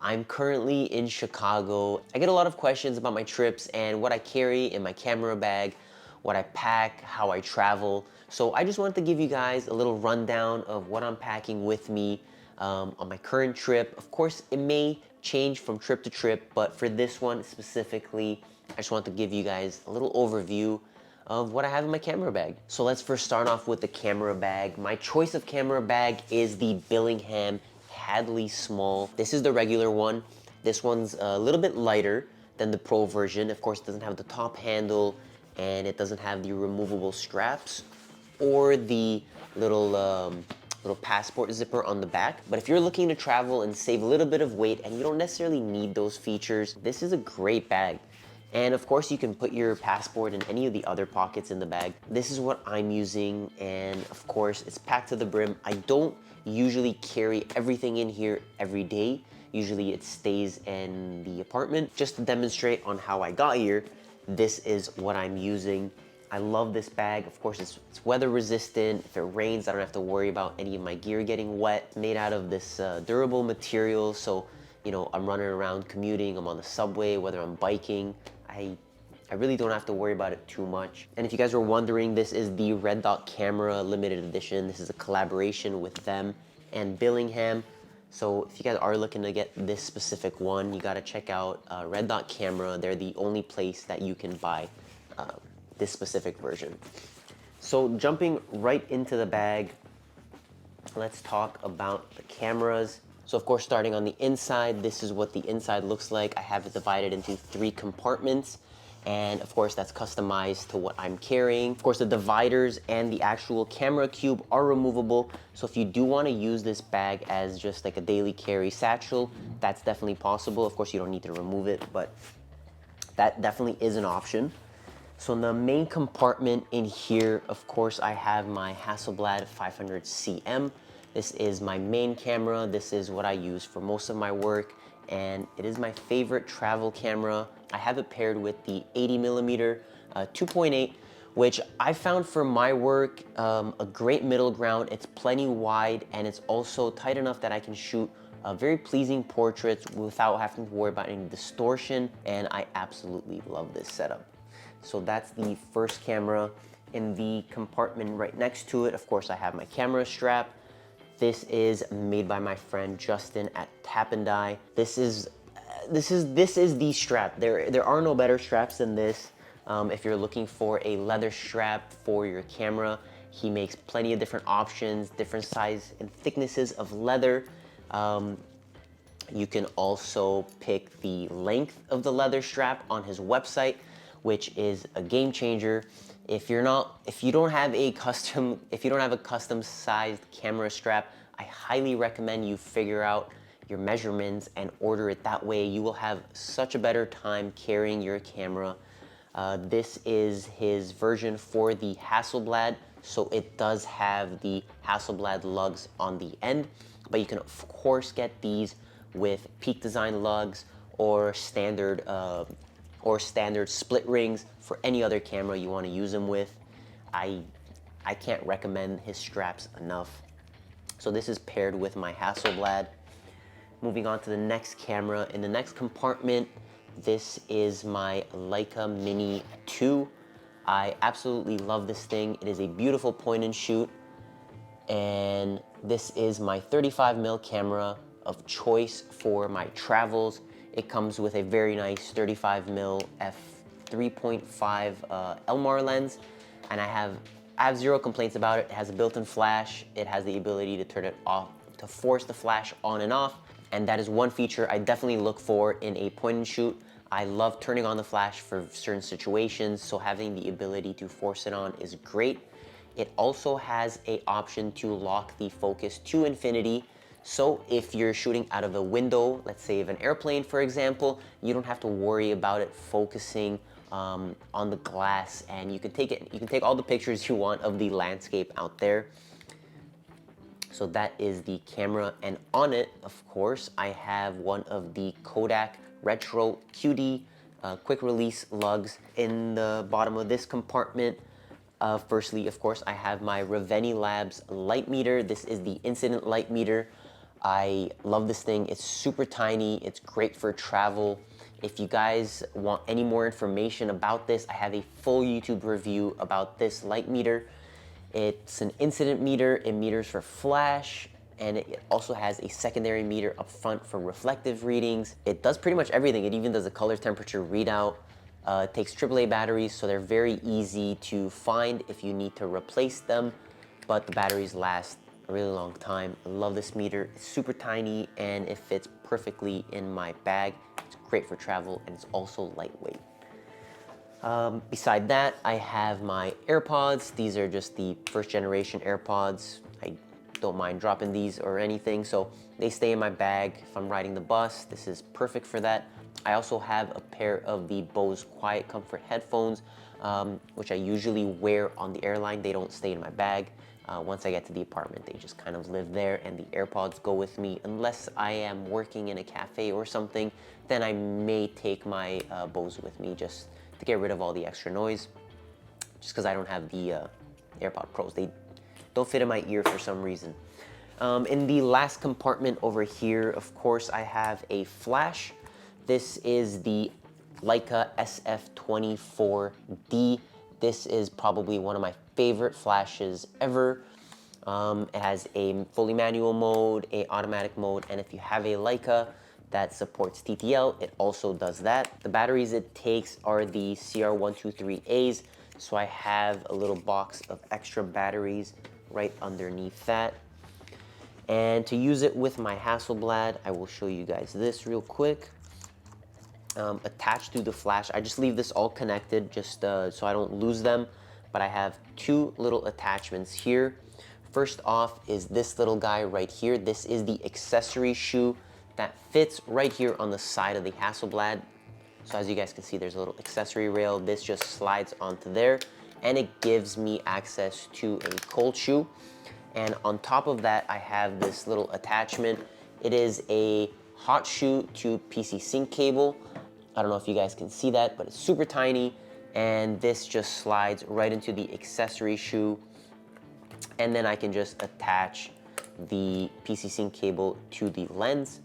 I'm currently in Chicago. I get a lot of questions about my trips and what I carry in my camera bag, what I pack, how I travel. So I just wanted to give you guys a little rundown of what I'm packing with me on my current trip. Of course, it may change from trip to trip, but for this one specifically, I just want to give you guys a little overview of what I have in my camera bag. So let's first start off with the camera bag. My choice of camera bag is the Billingham Hadley Small. This is the regular one. This one's a little bit lighter than the Pro version. Of course, it doesn't have the top handle and it doesn't have the removable straps or the little passport zipper on the back. But if you're looking to travel and save a little bit of weight and you don't necessarily need those features, this is a great bag. And of course, you can put your passport in any of the other pockets in the bag. This is what I'm using, and of course, it's packed to the brim. I don't usually carry everything in here every day. Usually it stays in the apartment. Just to demonstrate on how I got here, this is what I'm using. I love this bag. Of course, it's weather resistant. If it rains, I don't have to worry about any of my gear getting wet. Made out of this durable material, so you know, I'm running around commuting, I'm on the subway, whether I'm biking, I really don't have to worry about it too much. And if you guys were wondering, this is the Red Dot Camera limited edition. This is a collaboration with them and Billingham. So if you guys are looking to get this specific one, you gotta check out Red Dot Camera. They're the only place that you can buy this specific version. So jumping right into the bag, let's talk about the cameras. So of course, starting on the inside, this is what the inside looks like. I have it divided into 3 compartments. And of course, that's customized to what I'm carrying. Of course, the dividers and the actual camera cube are removable. So if you do want to use this bag as just like a daily carry satchel, that's definitely possible. Of course, you don't need to remove it, but that definitely is an option. So in the main compartment in here, of course, I have my Hasselblad 500cm. This is my main camera. This is what I use for most of my work, and it is my favorite travel camera. I have it paired with the 80mm 2.8, which I found for my work a great middle ground. It's plenty wide, and it's also tight enough that I can shoot very pleasing portraits without having to worry about any distortion, and I absolutely love this setup. So that's the first camera. In the compartment right next to it, of course, I have my camera strap. This is made by my friend Justin at Tap and Die. This is the strap. There are no better straps than this. If you're looking for a leather strap for your camera, he makes plenty of different options, different size and thicknesses of leather. You can also pick the length of the leather strap on his website, which is a game changer. If you don't have a custom sized camera strap, I highly recommend you figure out your measurements and order it that way. You will have such a better time carrying your camera. This is his version for the Hasselblad, so it does have the Hasselblad lugs on the end, but you can of course get these with Peak Design lugs or standard split rings for any other camera you want to use them with. I can't recommend his straps enough. So this is paired with my Hasselblad. Moving on to the next camera. In the next compartment, this is my Leica Mini 2. I absolutely love this thing. It is a beautiful point and shoot. And this is my 35mm camera of choice for my travels. It comes with a very nice 35mm f3.5 Elmar lens, and I have zero complaints about it. It has a built-in flash. It has the ability to turn it off, to force the flash on and off, and that is one feature I definitely look for in a point and shoot. I love turning on the flash for certain situations, so having the ability to force it on is great. It also has an option to lock the focus to infinity. So if you're shooting out of a window, let's say of an airplane, for example, you don't have to worry about it focusing on the glass, and you can take all the pictures you want of the landscape out there. So that is the camera, and on it, of course, I have one of the Kodak Retro QD quick release lugs. In the bottom of this compartment, firstly, of course, I have my Reveni Labs light meter. This is the incident light meter. I love this thing. It's super tiny. It's great for travel. If you guys want any more information about this, I have a full YouTube review about this light meter. It's an incident meter. It meters for flash, and it also has a secondary meter up front for reflective readings. It does pretty much everything. It even does a color temperature readout. It takes AAA batteries, so they're very easy to find if you need to replace them, but the batteries last a really long time. I love this meter. It's super tiny and it fits perfectly in my bag. It's great for travel and it's also lightweight. Beside that, I have my AirPods. These are just the first generation AirPods. I don't mind dropping these or anything, so they stay in my bag. If I'm riding the bus, this is perfect for that. I also have a pair of the Bose Quiet Comfort headphones, which I usually wear on the airline. They don't stay in my bag. Once I get to the apartment, they just kind of live there, and the AirPods go with me. Unless I am working in a cafe or something, then I may take my Bose with me just to get rid of all the extra noise, just because I don't have the AirPod Pros. They don't fit in my ear for some reason. In the last compartment over here, of course, I have a flash. This is the Leica SF24D. This is probably one of my favorite flashes ever. It has a fully manual mode, a automatic mode, and if you have a Leica that supports TTL, it also does that. The batteries it takes are the CR123As, so I have a little box of extra batteries right underneath that. And to use it with my Hasselblad, I will show you guys this real quick. Attached to the flash, I just leave this all connected just so I don't lose them, but I have two little attachments here. First off is this little guy right here. This is the accessory shoe that fits right here on the side of the Hasselblad. So as you guys can see, there's a little accessory rail. This just slides onto there, and it gives me access to a cold shoe. And on top of that, I have this little attachment. It is a hot shoe to PC sync cable. I don't know if you guys can see that, but it's super tiny, and this just slides right into the accessory shoe, and then I can just attach the PC sync cable to the lens,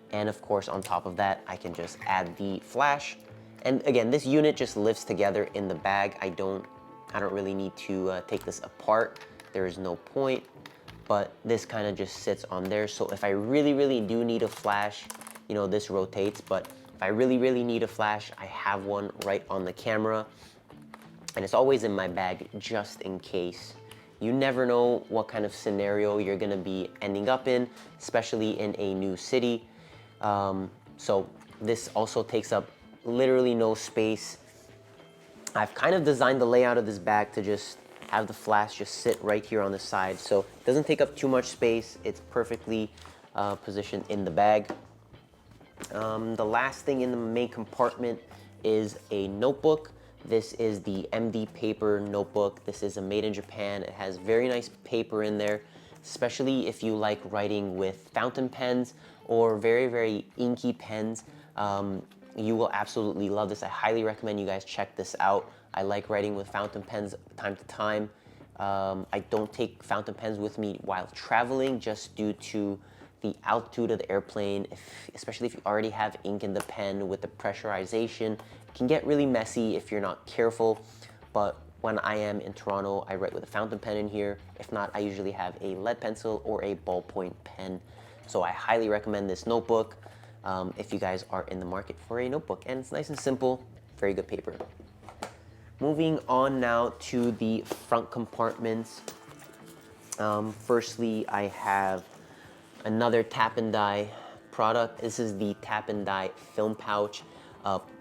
and of course on top of that I can just add the flash. And again, this unit just lives together in the bag. I don't really need to take this apart. There is no point, but this kind of just sits on there. So if I really do need a flash, you know, this rotates, but if I really need a flash, I have one right on the camera, and it's always in my bag just in case. You never know what kind of scenario you're gonna be ending up in, especially in a new city. So this also takes up literally no space. I've kind of designed the layout of this bag to just have the flash just sit right here on the side, so it doesn't take up too much space. It's perfectly positioned in the bag. The last thing in the main compartment is a notebook. This is the MD paper notebook. This is a made in Japan. It has very nice paper in there, especially if you like writing with fountain pens or very inky pens. You will absolutely love this. I highly recommend you guys check this out. I like writing with fountain pens time to time. I don't take fountain pens with me while traveling just due to the altitude of the airplane, especially if you already have ink in the pen with the pressurization. It can get really messy if you're not careful, but when I am in Toronto, I write with a fountain pen in here. If not, I usually have a lead pencil or a ballpoint pen. So I highly recommend this notebook if you guys are in the market for a notebook. And it's nice and simple, very good paper. Moving on now to the front compartments. Firstly, I have another tap and die product. This is the tap and die film pouch.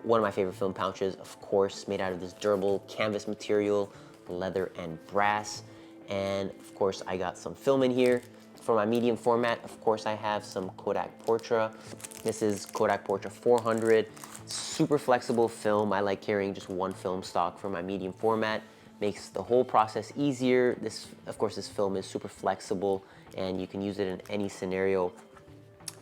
One of my favorite film pouches, of course, made out of this durable canvas material, leather and brass. And of course, I got some film in here. For my medium format, of course, I have some Kodak Portra. This is Kodak Portra 400. Super flexible film. I like carrying just one film stock for my medium format. Makes the whole process easier. Of course, this film is super flexible and you can use it in any scenario.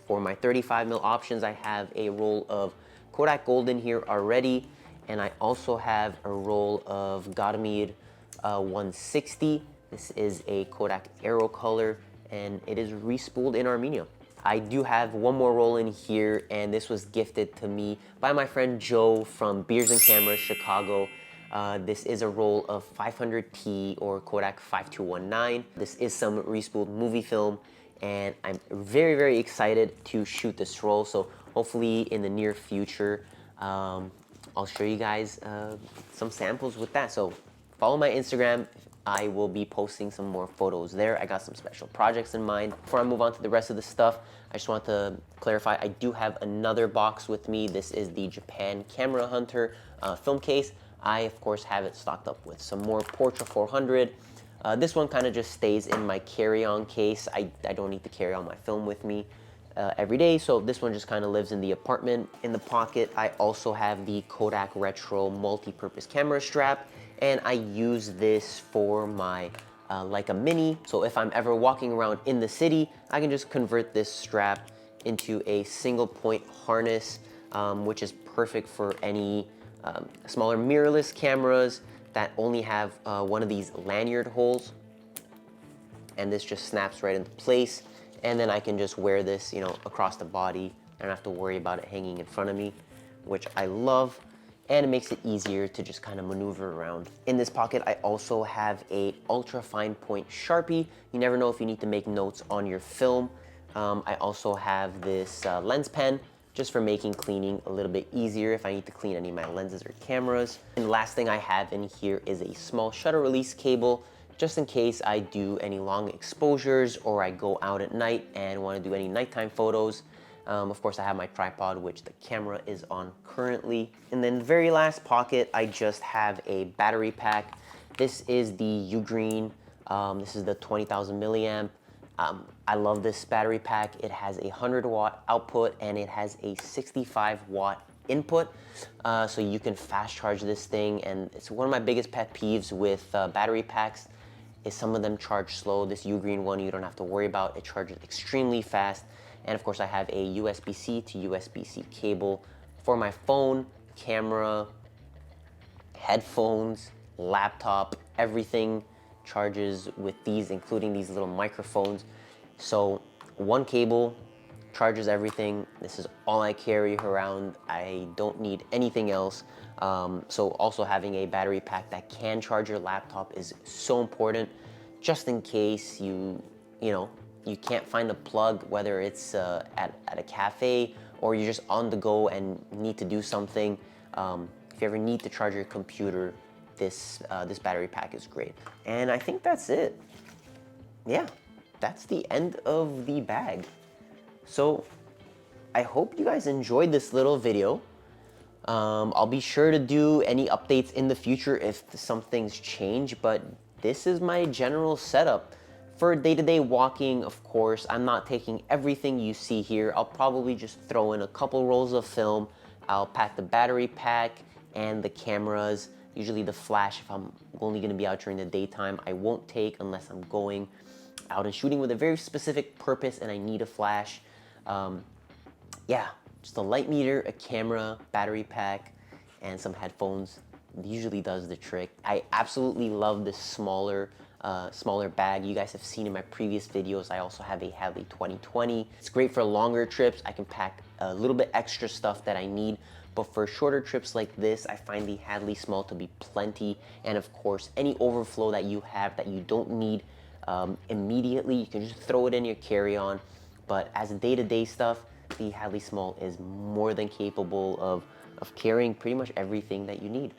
For my 35mm options, I have a roll of Kodak Gold in here already, and I also have a roll of Ganymede 160. This is a Kodak Aero color, and it is respooled in Armenia. I do have one more roll in here, and this was gifted to me by my friend Joe from Beers and Cameras, Chicago. This is a roll of 500T or Kodak 5219. This is some respooled movie film, and I'm very, very excited to shoot this roll. So hopefully in the near future, I'll show you guys some samples with that. So follow my Instagram. I will be posting some more photos there. I got some special projects in mind. Before I move on to the rest of the stuff, I just want to clarify, I do have another box with me. This is the Japan Camera Hunter film case. I, of course, have it stocked up with some more Portra 400. This one kind of just stays in my carry-on case. I don't need to carry all my film with me every day, so this one just kind of lives in the apartment. In the pocket, I also have the Kodak Retro multi-purpose camera strap, and I use this for my Leica Mini. So if I'm ever walking around in the city, I can just convert this strap into a single point harness, which is perfect for any smaller mirrorless cameras that only have one of these lanyard holes. And this just snaps right into place. And then I can just wear this, you know, across the body. I don't have to worry about it hanging in front of me, which I love. And it makes it easier to just kind of maneuver around. In this pocket, I also have a ultra fine point Sharpie. You never know if you need to make notes on your film. I also have this lens pen, just for making cleaning a little bit easier if I need to clean any of my lenses or cameras. And the last thing I have in here is a small shutter release cable, just in case I do any long exposures or I go out at night and want to do any nighttime photos. Of course, I have my tripod, which the camera is on currently. And then the very last pocket, I just have a battery pack. This is the Ugreen. This is the 20,000 milliamp. I love this battery pack. It has a 100-watt output and it has a 65-watt input. So you can fast charge this thing. And it's one of my biggest pet peeves with battery packs is some of them charge slow. This Ugreen one, you don't have to worry about. It charges extremely fast. And of course, I have a USB-C to USB-C cable for my phone, camera, headphones, laptop, everything charges with these, including these little microphones. So one cable charges everything. This is all I carry around. I don't need anything else. So also having a battery pack that can charge your laptop is so important, just in case you can't find a plug, whether it's at a cafe or you're just on the go and need to do something. If you ever need to charge your computer, this battery pack is great. And I think that's it. Yeah, that's the end of the bag. So I hope you guys enjoyed this little video. I'll be sure to do any updates in the future if some things change, but this is my general setup. For day-to-day walking, of course, I'm not taking everything you see here. I'll probably just throw in a couple rolls of film. I'll pack the battery pack and the cameras. Usually the flash, if I'm only gonna be out during the daytime, I won't take unless I'm going out and shooting with a very specific purpose and I need a flash. Yeah, just a light meter, a camera, battery pack, and some headphones usually does the trick. I absolutely love this smaller bag. You guys have seen in my previous videos, I also have a Hadley 2020. It's great for longer trips. I can pack a little bit extra stuff that I need, but for shorter trips like this, I find the Hadley small to be plenty. And of course, any overflow that you have that you don't need immediately, you can just throw it in your carry-on. But as day-to-day stuff, the Hadley small is more than capable of carrying pretty much everything that you need.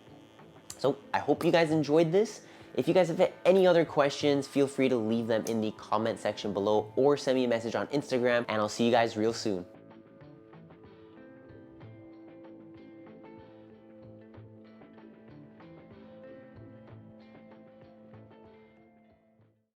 So I hope you guys enjoyed this. If you guys have any other questions, feel free to leave them in the comment section below or send me a message on Instagram, and I'll see you guys real soon.